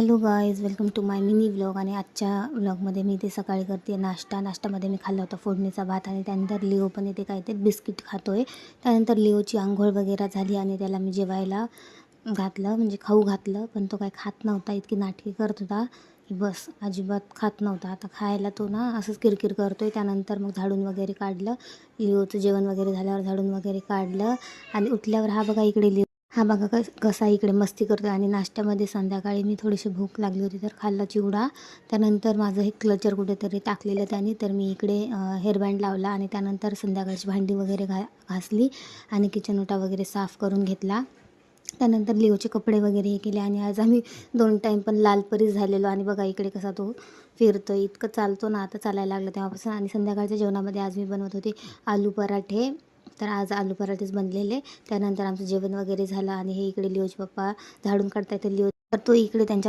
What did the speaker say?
Hello guys, welcome to my mini vlog. आणि आजच्या व्लॉगमध्ये मी इथे सकाळी करते नाश्त्यामध्ये मी खाल्ला होता फोडणीचा भात आणि त्यानंतर लिओ पण इथे काहीतरी बिस्किट खातोय. त्यानंतर लिओची आंघोळ वगैरे झाली आणि त्याला मी जेवायला घातलं, म्हणजे खाऊ घातलं. पण तो काही खात नव्हता, इतकी नाटकी करत होता की बस अजिबात खात नव्हता. आता खायला तो ना असंच किरकिर करतोय. त्यानंतर मग झाडून वगैरे काढलं, लिओचं जेवण वगैरे झाल्यावर झाडून वगैरे काढलं आणि उठल्यावर हा बघा इकडे हा बघा कसा इकडे मस्ती करतो. आणि नाश्त्यामध्ये संध्याकाळी मी थोडीशी भूक लागली होती तर खाल्ला चिवडा. त्यानंतर माझं हे क्लचर कुठेतरी टाकलेलं त्याने, तर मी इकडे हेअरबँड लावला आणि त्यानंतर संध्याकाळची भांडी वगैरे घासली आणि किचन ओटा वगैरे साफ करून घेतला. त्यानंतर लिओचे कपडे वगैरे हे केले आणि आज आम्ही 2 टाईम पण लालपरीच झालेलो. आणि बघा इकडे कसा तो फिरतो, इतकं चालतो ना, आता चालायला लागलं तेव्हापासून. आणि संध्याकाळच्या जेवणामध्ये आज मी बनवत होते आलू पराठे, तर आज आलू पराठेच बनलेले. त्यानंतर आमचं जेवण वगैरे झालं आणि हे इकडे लिओचे पप्पा झाडून काढताय, तर लिओ तर तो इकडे त्यांच्या